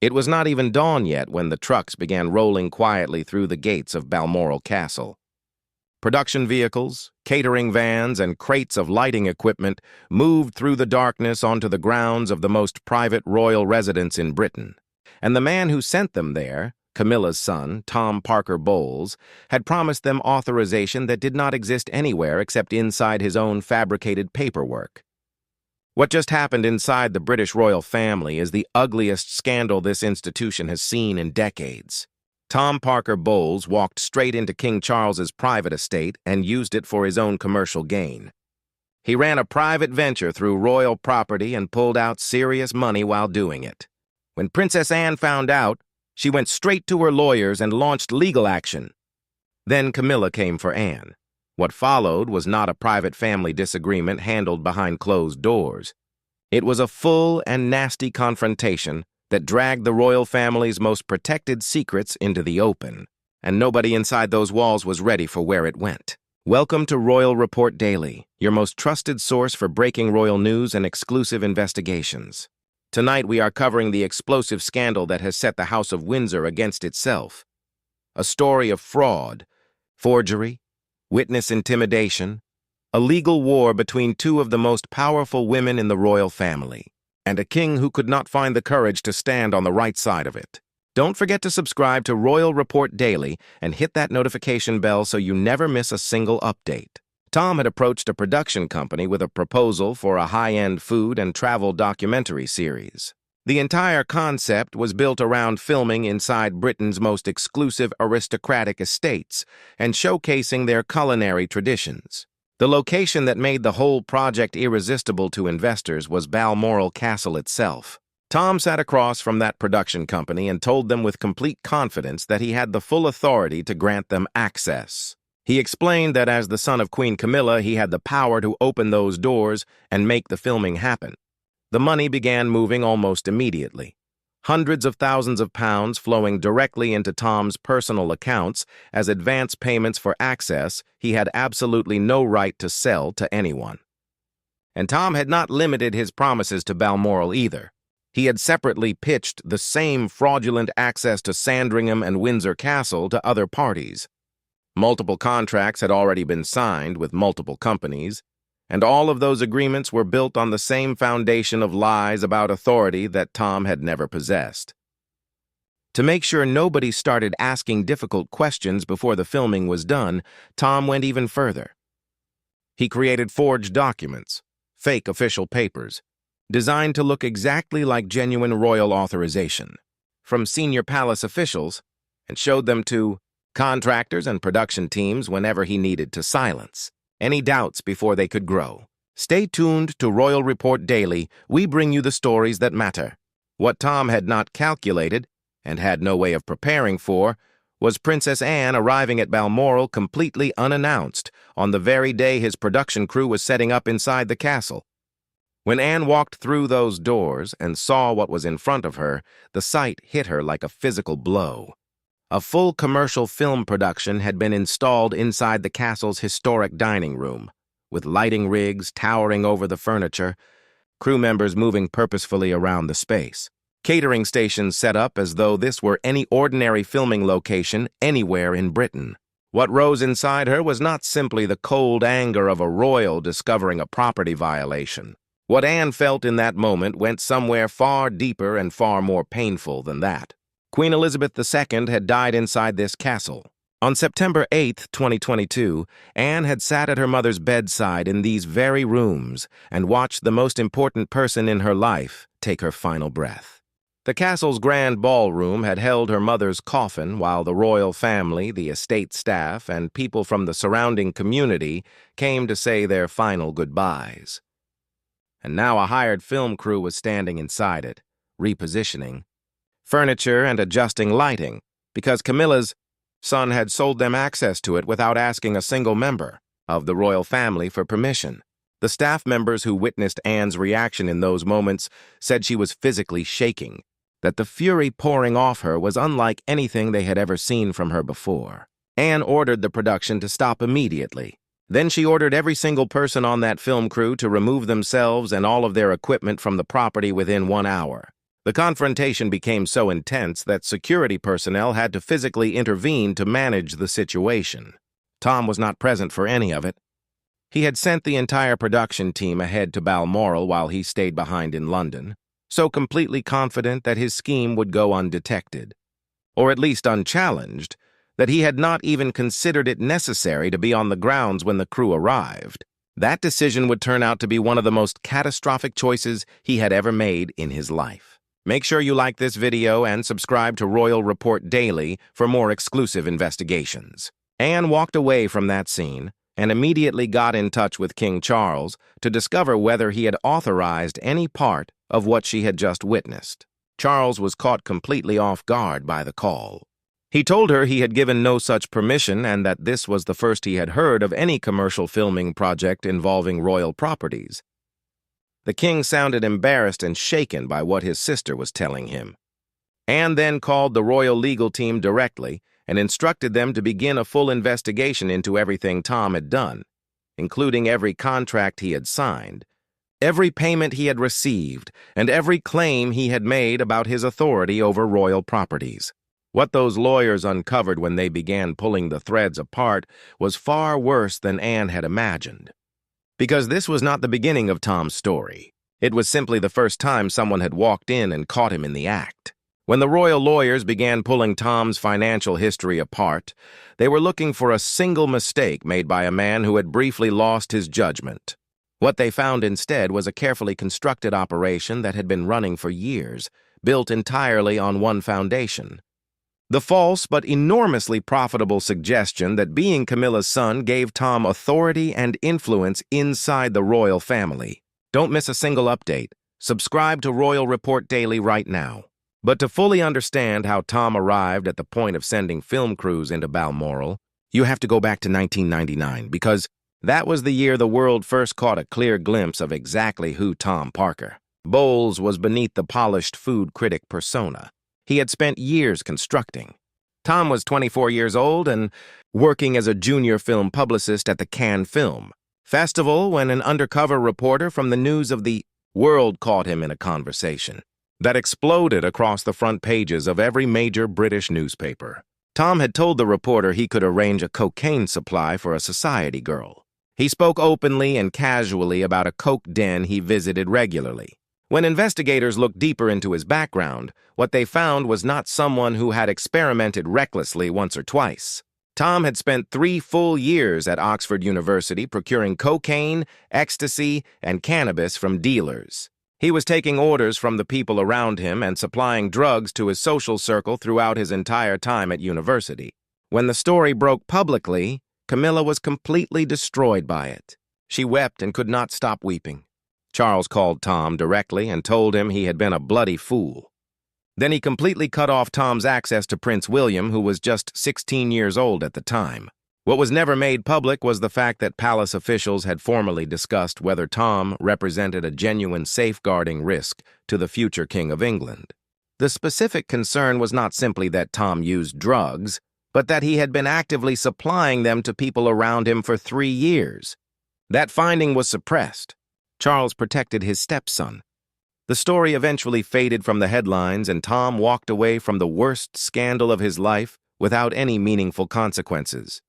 It was not even dawn yet when the trucks began rolling quietly through the gates of Balmoral Castle. Production vehicles, catering vans, and crates of lighting equipment moved through the darkness onto the grounds of the most private royal residence in Britain. And the man who sent them there, Camilla's son, Tom Parker Bowles, had promised them authorization that did not exist anywhere except inside his own fabricated paperwork. What just happened inside the British royal family is the ugliest scandal this institution has seen in decades. Tom Parker Bowles walked straight into King Charles's private estate and used it for his own commercial gain. He ran a private venture through royal property and pulled out serious money while doing it. When Princess Anne found out, she went straight to her lawyers and launched legal action. Then Camilla came for Anne. What followed was not a private family disagreement handled behind closed doors. It was a full and nasty confrontation that dragged the royal family's most protected secrets into the open, and nobody inside those walls was ready for where it went. Welcome to Royal Report Daily, your most trusted source for breaking royal news and exclusive investigations. Tonight we are covering the explosive scandal that has set the House of Windsor against itself. A story of fraud, forgery, witness intimidation, a legal war between two of the most powerful women in the royal family, and a king who could not find the courage to stand on the right side of it. Don't forget to subscribe to Royal Report Daily and hit that notification bell so you never miss a single update. Tom had approached a production company with a proposal for a high-end food and travel documentary series. The entire concept was built around filming inside Britain's most exclusive aristocratic estates and showcasing their culinary traditions. The location that made the whole project irresistible to investors was Balmoral Castle itself. Tom sat across from that production company and told them with complete confidence that he had the full authority to grant them access. He explained that as the son of Queen Camilla, he had the power to open those doors and make the filming happen. The money began moving almost immediately. Hundreds of thousands of pounds flowing directly into Tom's personal accounts as advance payments for access he had absolutely no right to sell to anyone. And Tom had not limited his promises to Balmoral either. He had separately pitched the same fraudulent access to Sandringham and Windsor Castle to other parties. Multiple contracts had already been signed with multiple companies, and all of those agreements were built on the same foundation of lies about authority that Tom had never possessed. To make sure nobody started asking difficult questions before the filming was done, Tom went even further. He created forged documents, fake official papers, designed to look exactly like genuine royal authorization, from senior palace officials, and showed them to contractors and production teams whenever he needed to silence any doubts before they could grow. Stay tuned to Royal Report Daily. We bring you the stories that matter. What Tom had not calculated, and had no way of preparing for, was Princess Anne arriving at Balmoral completely unannounced on the very day his production crew was setting up inside the castle. When Anne walked through those doors and saw what was in front of her, the sight hit her like a physical blow. A full commercial film production had been installed inside the castle's historic dining room, with lighting rigs towering over the furniture, crew members moving purposefully around the space, catering stations set up as though this were any ordinary filming location anywhere in Britain. What rose inside her was not simply the cold anger of a royal discovering a property violation. What Anne felt in that moment went somewhere far deeper and far more painful than that. Queen Elizabeth II had died inside this castle. On September 8, 2022, Anne had sat at her mother's bedside in these very rooms and watched the most important person in her life take her final breath. The castle's grand ballroom had held her mother's coffin while the royal family, the estate staff, and people from the surrounding community came to say their final goodbyes. And now a hired film crew was standing inside it, repositioning furniture and adjusting lighting, because Camilla's son had sold them access to it without asking a single member of the royal family for permission. The staff members who witnessed Anne's reaction in those moments said she was physically shaking, that the fury pouring off her was unlike anything they had ever seen from her before. Anne ordered the production to stop immediately. Then she ordered every single person on that film crew to remove themselves and all of their equipment from the property within 1 hour. The confrontation became so intense that security personnel had to physically intervene to manage the situation. Tom was not present for any of it. He had sent the entire production team ahead to Balmoral while he stayed behind in London, so completely confident that his scheme would go undetected, or at least unchallenged, that he had not even considered it necessary to be on the grounds when the crew arrived. That decision would turn out to be one of the most catastrophic choices he had ever made in his life. Make sure you like this video and subscribe to Royal Report Daily for more exclusive investigations. Anne walked away from that scene and immediately got in touch with King Charles to discover whether he had authorized any part of what she had just witnessed. Charles was caught completely off guard by the call. He told her he had given no such permission and that this was the first he had heard of any commercial filming project involving royal properties. The king sounded embarrassed and shaken by what his sister was telling him. Anne then called the royal legal team directly and instructed them to begin a full investigation into everything Tom had done, including every contract he had signed, every payment he had received, and every claim he had made about his authority over royal properties. What those lawyers uncovered when they began pulling the threads apart was far worse than Anne had imagined. Because this was not the beginning of Tom's story. It was simply the first time someone had walked in and caught him in the act. When the royal lawyers began pulling Tom's financial history apart, they were looking for a single mistake made by a man who had briefly lost his judgment. What they found instead was a carefully constructed operation that had been running for years, built entirely on one foundation. The false but enormously profitable suggestion that being Camilla's son gave Tom authority and influence inside the royal family. Don't miss a single update. Subscribe to Royal Report Daily right now. But to fully understand how Tom arrived at the point of sending film crews into Balmoral, you have to go back to 1999, because that was the year the world first caught a clear glimpse of exactly who Tom Parker. Bowles was beneath the polished food critic persona he had spent years constructing. Tom was 24 years old and working as a junior film publicist at the Cannes Film Festival when an undercover reporter from the News of the World caught him in a conversation that exploded across the front pages of every major British newspaper. Tom had told the reporter he could arrange a cocaine supply for a society girl. He spoke openly and casually about a coke den he visited regularly. When investigators looked deeper into his background, what they found was not someone who had experimented recklessly once or twice. Tom had spent 3 full years at Oxford University procuring cocaine, ecstasy, and cannabis from dealers. He was taking orders from the people around him and supplying drugs to his social circle throughout his entire time at university. When the story broke publicly, Camilla was completely destroyed by it. She wept and could not stop weeping. Charles called Tom directly and told him he had been a bloody fool. Then he completely cut off Tom's access to Prince William, who was just 16 years old at the time. What was never made public was the fact that palace officials had formally discussed whether Tom represented a genuine safeguarding risk to the future King of England. The specific concern was not simply that Tom used drugs, but that he had been actively supplying them to people around him for 3 years. That finding was suppressed. Charles protected his stepson. The story eventually faded from the headlines, and Tom walked away from the worst scandal of his life without any meaningful consequences.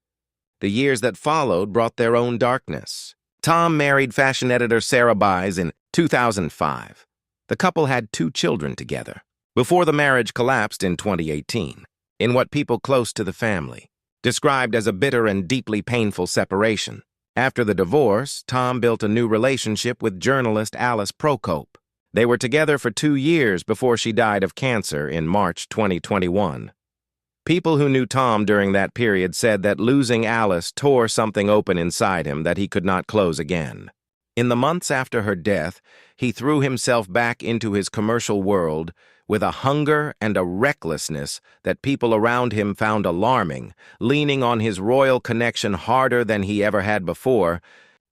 The years that followed brought their own darkness. Tom married fashion editor Sarah Baez in 2005. The couple had 2 children together, before the marriage collapsed in 2018, in what people close to the family described as a bitter and deeply painful separation. After the divorce, Tom built a new relationship with journalist Alice Procope. They were together for 2 years before she died of cancer in March 2021. People who knew Tom during that period said that losing Alice tore something open inside him that he could not close again. In the months after her death, he threw himself back into his commercial world with a hunger and a recklessness that people around him found alarming, leaning on his royal connection harder than he ever had before,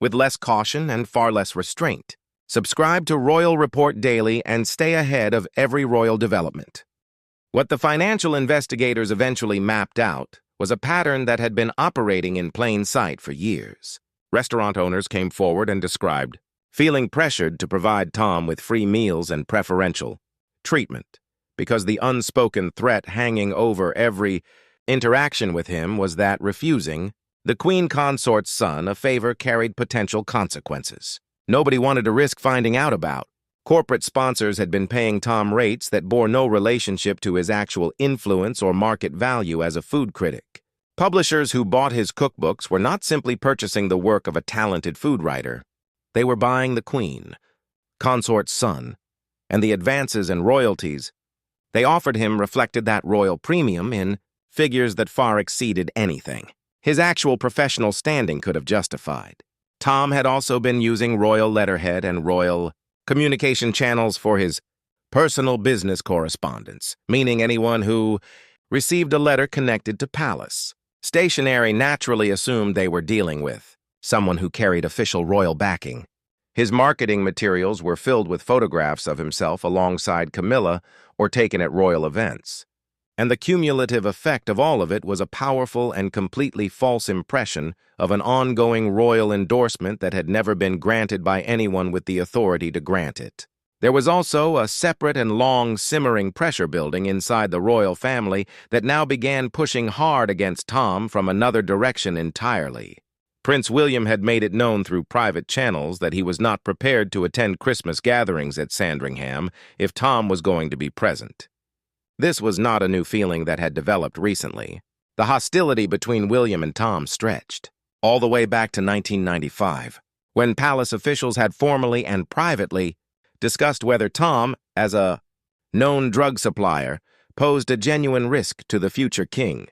with less caution and far less restraint. Subscribe to Royal Report Daily and stay ahead of every royal development. What the financial investigators eventually mapped out was a pattern that had been operating in plain sight for years. Restaurant owners came forward and described feeling pressured to provide Tom with free meals and preferential treatment, because the unspoken threat hanging over every interaction with him was that refusing the queen consort's son a favor carried potential consequences. Nobody wanted to risk finding out about. Corporate sponsors had been paying Tom rates that bore no relationship to his actual influence or market value as a food critic. Publishers who bought his cookbooks were not simply purchasing the work of a talented food writer. They were buying the queen consort's son, and the advances and royalties they offered him reflected that royal premium in figures that far exceeded anything his actual professional standing could have justified. Tom had also been using royal letterhead and royal communication channels for his personal business correspondence, meaning anyone who received a letter connected to Palace. Stationery naturally assumed they were dealing with someone who carried official royal backing. His marketing materials were filled with photographs of himself alongside Camilla or taken at royal events. And the cumulative effect of all of it was a powerful and completely false impression of an ongoing royal endorsement that had never been granted by anyone with the authority to grant it. There was also a separate and long simmering pressure building inside the royal family that now began pushing hard against Tom from another direction entirely. Prince William had made it known through private channels that he was not prepared to attend Christmas gatherings at Sandringham if Tom was going to be present. This was not a new feeling that had developed recently. The hostility between William and Tom stretched all the way back to 1995, when palace officials had formally and privately discussed whether Tom, as a known drug supplier, posed a genuine risk to the future king.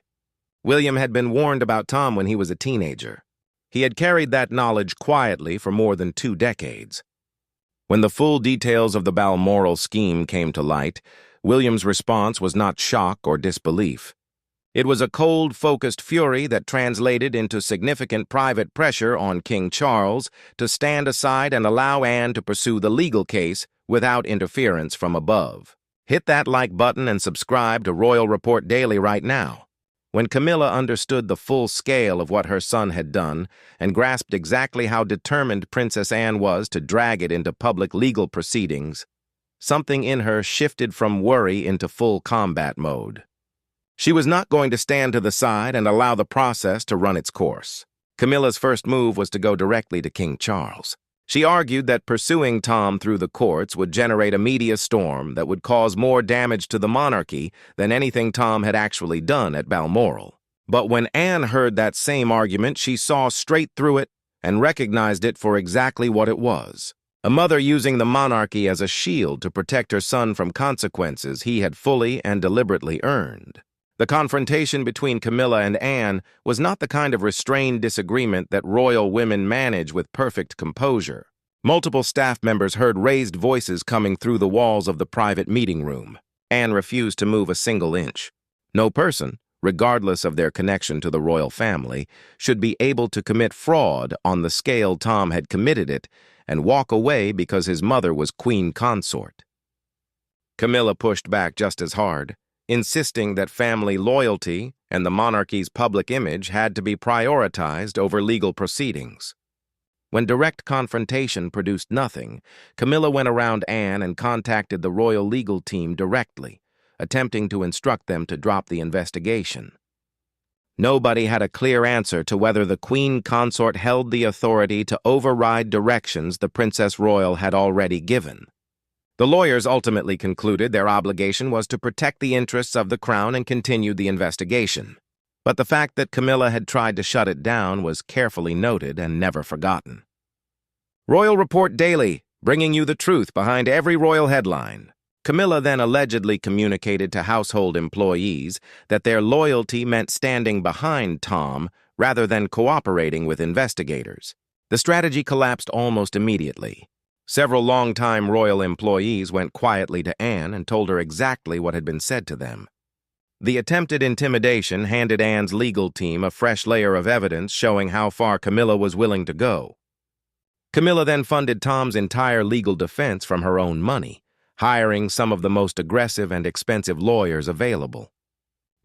William had been warned about Tom when he was a teenager. He had carried that knowledge quietly for more than 2 decades. When the full details of the Balmoral scheme came to light, William's response was not shock or disbelief. It was a cold, focused fury that translated into significant private pressure on King Charles to stand aside and allow Anne to pursue the legal case without interference from above. Hit that like button and subscribe to Royal Report Daily right now. When Camilla understood the full scale of what her son had done and grasped exactly how determined Princess Anne was to drag it into public legal proceedings, something in her shifted from worry into full combat mode. She was not going to stand to the side and allow the process to run its course. Camilla's first move was to go directly to King Charles. She argued that pursuing Tom through the courts would generate a media storm that would cause more damage to the monarchy than anything Tom had actually done at Balmoral. But when Anne heard that same argument, she saw straight through it and recognized it for exactly what it was. A mother using the monarchy as a shield to protect her son from consequences he had fully and deliberately earned. The confrontation between Camilla and Anne was not the kind of restrained disagreement that royal women manage with perfect composure. Multiple staff members heard raised voices coming through the walls of the private meeting room. Anne refused to move a single inch. No person, regardless of their connection to the royal family, should be able to commit fraud on the scale Tom had committed it and walk away because his mother was queen consort. Camilla pushed back just as hard, insisting that family loyalty and the monarchy's public image had to be prioritized over legal proceedings. When direct confrontation produced nothing, Camilla went around Anne and contacted the royal legal team directly, attempting to instruct them to drop the investigation. Nobody had a clear answer to whether the queen consort held the authority to override directions the Princess Royal had already given. The lawyers ultimately concluded their obligation was to protect the interests of the crown and continued the investigation. But the fact that Camilla had tried to shut it down was carefully noted and never forgotten. Royal Report Daily, bringing you the truth behind every royal headline. Camilla then allegedly communicated to household employees that their loyalty meant standing behind Tom rather than cooperating with investigators. The strategy collapsed almost immediately. Several longtime royal employees went quietly to Anne and told her exactly what had been said to them. The attempted intimidation handed Anne's legal team a fresh layer of evidence showing how far Camilla was willing to go. Camilla then funded Tom's entire legal defense from her own money, hiring some of the most aggressive and expensive lawyers available.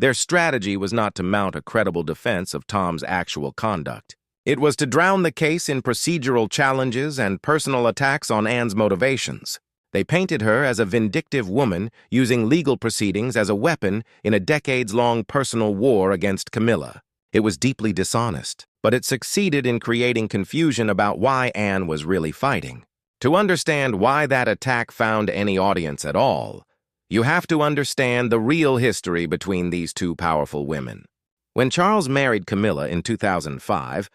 Their strategy was not to mount a credible defense of Tom's actual conduct. It was to drown the case in procedural challenges and personal attacks on Anne's motivations. They painted her as a vindictive woman using legal proceedings as a weapon in a decades-long personal war against Camilla. It was deeply dishonest, but it succeeded in creating confusion about why Anne was really fighting. To understand why that attack found any audience at all, you have to understand the real history between these two powerful women. When Charles married Camilla in 2005,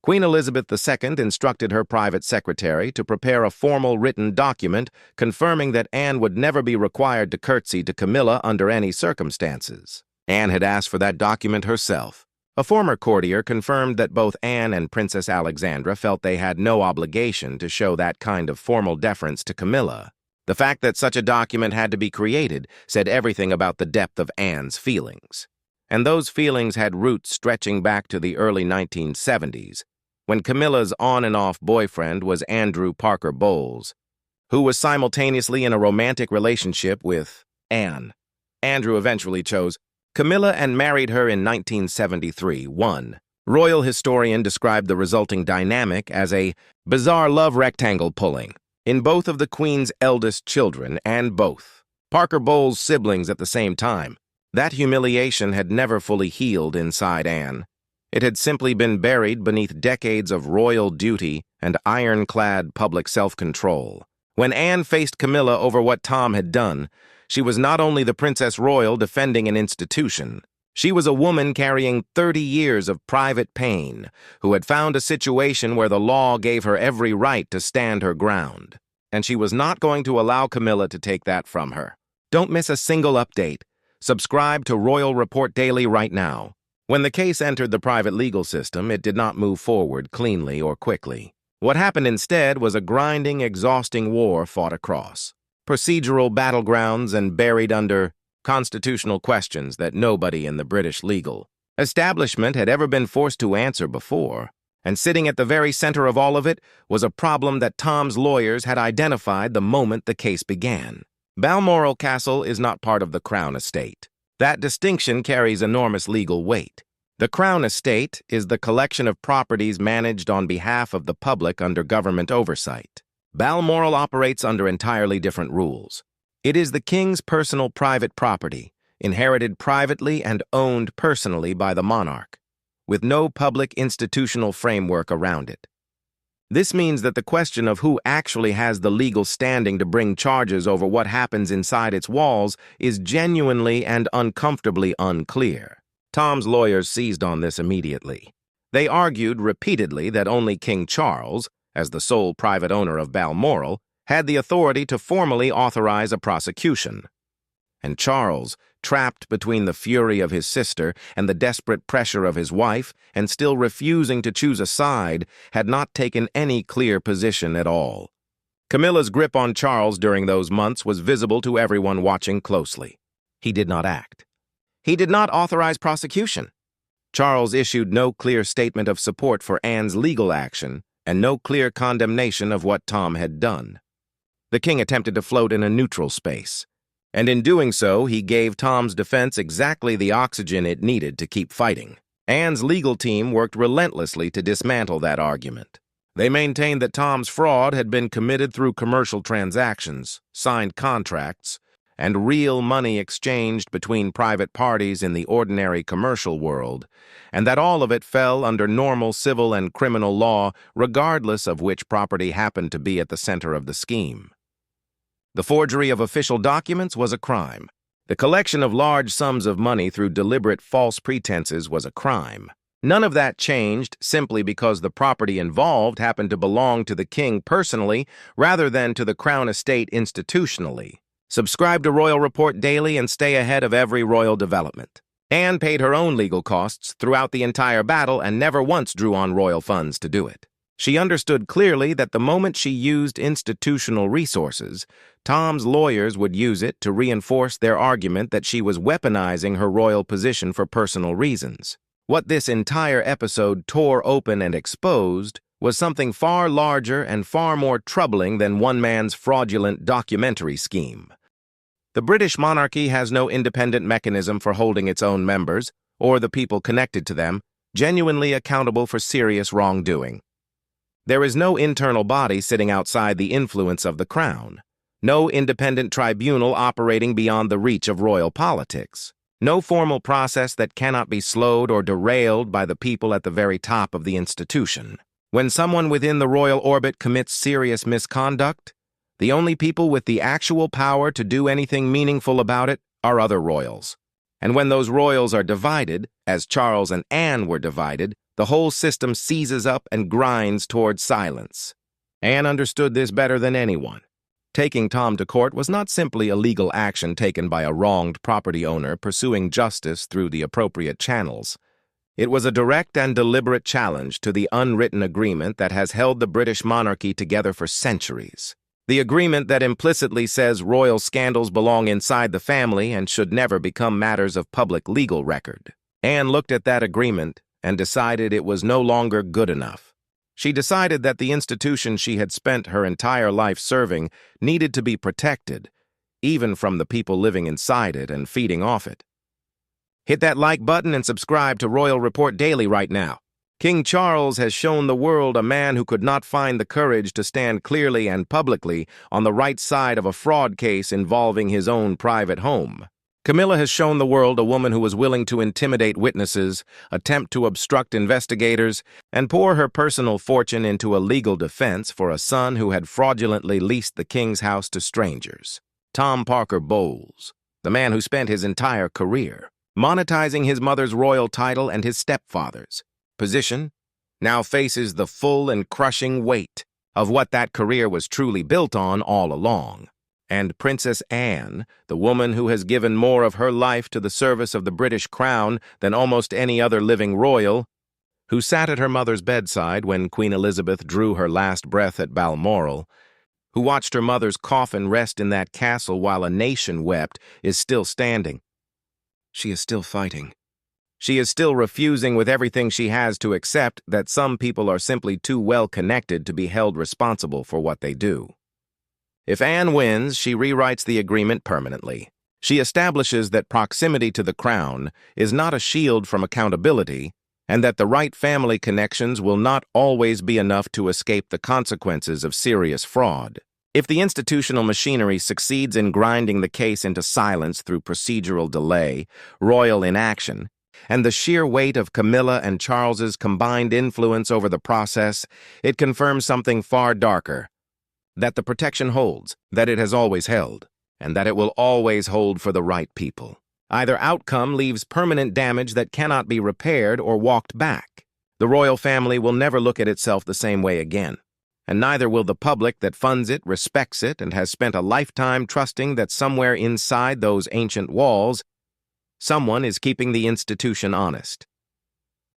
Queen Elizabeth II instructed her private secretary to prepare a formal written document confirming that Anne would never be required to curtsy to Camilla under any circumstances. Anne had asked for that document herself. A former courtier confirmed that both Anne and Princess Alexandra felt they had no obligation to show that kind of formal deference to Camilla. The fact that such a document had to be created said everything about the depth of Anne's feelings. And those feelings had roots stretching back to the early 1970s, when Camilla's on-and-off boyfriend was Andrew Parker Bowles, who was simultaneously in a romantic relationship with Anne. Andrew eventually chose Camilla and married her in 1973. One royal historian described the resulting dynamic as a bizarre love rectangle pulling in both of the Queen's eldest children and both Parker Bowles' siblings at the same time. That humiliation had never fully healed inside Anne. It had simply been buried beneath decades of royal duty and ironclad public self-control. When Anne faced Camilla over what Tom had done, she was not only the Princess Royal defending an institution, she was a woman carrying 30 years of private pain who had found a situation where the law gave her every right to stand her ground. And she was not going to allow Camilla to take that from her. Don't miss a single update. Subscribe to Royal Report Daily right now. When the case entered the private legal system, it did not move forward cleanly or quickly. What happened instead was a grinding, exhausting war fought across procedural battlegrounds and buried under constitutional questions that nobody in the British legal establishment had ever been forced to answer before. And sitting at the very center of all of it was a problem that Tom's lawyers had identified the moment the case began. Balmoral Castle is not part of the Crown Estate. That distinction carries enormous legal weight. The Crown Estate is the collection of properties managed on behalf of the public under government oversight. Balmoral operates under entirely different rules. It is the King's personal private property, inherited privately and owned personally by the monarch, with no public institutional framework around it. This means that the question of who actually has the legal standing to bring charges over what happens inside its walls is genuinely and uncomfortably unclear. Tom's lawyers seized on this immediately. They argued repeatedly that only King Charles, as the sole private owner of Balmoral, had the authority to formally authorize a prosecution. And Charles, trapped between the fury of his sister and the desperate pressure of his wife, and still refusing to choose a side, had not taken any clear position at all. Camilla's grip on Charles during those months was visible to everyone watching closely. He did not act. He did not authorize prosecution. Charles issued no clear statement of support for Anne's legal action and no clear condemnation of what Tom had done. The king attempted to float in a neutral space, and in doing so, he gave Tom's defense exactly the oxygen it needed to keep fighting. Anne's legal team worked relentlessly to dismantle that argument. They maintained that Tom's fraud had been committed through commercial transactions, signed contracts, and real money exchanged between private parties in the ordinary commercial world, and that all of it fell under normal civil and criminal law, regardless of which property happened to be at the center of the scheme. The forgery of official documents was a crime. The collection of large sums of money through deliberate false pretenses was a crime. None of that changed simply because the property involved happened to belong to the king personally rather than to the Crown Estate institutionally. Subscribe to Royal Report Daily and stay ahead of every royal development. Anne paid her own legal costs throughout the entire battle and never once drew on royal funds to do it. She understood clearly that the moment she used institutional resources, Tom's lawyers would use it to reinforce their argument that she was weaponizing her royal position for personal reasons. What this entire episode tore open and exposed was something far larger and far more troubling than one man's fraudulent documentary scheme. The British monarchy has no independent mechanism for holding its own members, or the people connected to them, genuinely accountable for serious wrongdoing. There is no internal body sitting outside the influence of the crown. No independent tribunal operating beyond the reach of royal politics. No formal process that cannot be slowed or derailed by the people at the very top of the institution. When someone within the royal orbit commits serious misconduct, the only people with the actual power to do anything meaningful about it are other royals. And when those royals are divided, as Charles and Anne were divided, the whole system seizes up and grinds toward silence. Anne understood this better than anyone. Taking Tom to court was not simply a legal action taken by a wronged property owner pursuing justice through the appropriate channels. It was a direct and deliberate challenge to the unwritten agreement that has held the British monarchy together for centuries. The agreement that implicitly says royal scandals belong inside the family and should never become matters of public legal record. Anne looked at that agreement and decided it was no longer good enough. She decided that the institution she had spent her entire life serving needed to be protected, even from the people living inside it and feeding off it. Hit that like button and subscribe to Royal Report Daily right now. King Charles has shown the world a man who could not find the courage to stand clearly and publicly on the right side of a fraud case involving his own private home. Camilla has shown the world a woman who was willing to intimidate witnesses, attempt to obstruct investigators, and pour her personal fortune into a legal defense for a son who had fraudulently leased the king's house to strangers. Tom Parker Bowles, the man who spent his entire career monetizing his mother's royal title and his stepfather's position, now faces the full and crushing weight of what that career was truly built on all along. And Princess Anne, the woman who has given more of her life to the service of the British crown than almost any other living royal, who sat at her mother's bedside when Queen Elizabeth drew her last breath at Balmoral, who watched her mother's coffin rest in that castle while a nation wept, is still standing. She is still fighting. She is still refusing with everything she has to accept that some people are simply too well connected to be held responsible for what they do. If Anne wins, she rewrites the agreement permanently. She establishes that proximity to the crown is not a shield from accountability, and that the right family connections will not always be enough to escape the consequences of serious fraud. If the institutional machinery succeeds in grinding the case into silence through procedural delay, royal inaction, and the sheer weight of Camilla and Charles's combined influence over the process, it confirms something far darker: that the protection holds, that it has always held, and that it will always hold for the right people. Either outcome leaves permanent damage that cannot be repaired or walked back. The royal family will never look at itself the same way again, and neither will the public that funds it, respects it, and has spent a lifetime trusting that somewhere inside those ancient walls, someone is keeping the institution honest.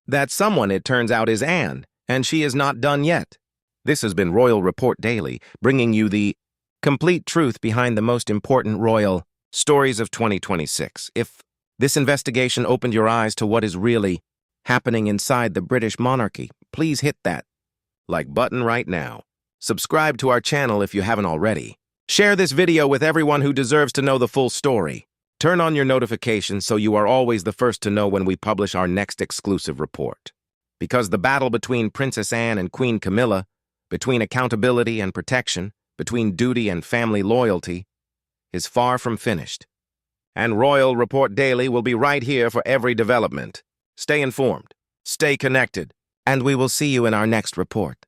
That someone, it turns out, is Anne, and she is not done yet. This has been Royal Report Daily, bringing you the complete truth behind the most important royal stories of 2026. If this investigation opened your eyes to what is really happening inside the British monarchy, please hit that like button right now. Subscribe to our channel if you haven't already. Share this video with everyone who deserves to know the full story. Turn on your notifications so you are always the first to know when we publish our next exclusive report. Because the battle between Princess Anne and Queen Camilla, between accountability and protection, between duty and family loyalty, is far from finished. And Royal Report Daily will be right here for every development. Stay informed, stay connected, and we will see you in our next report.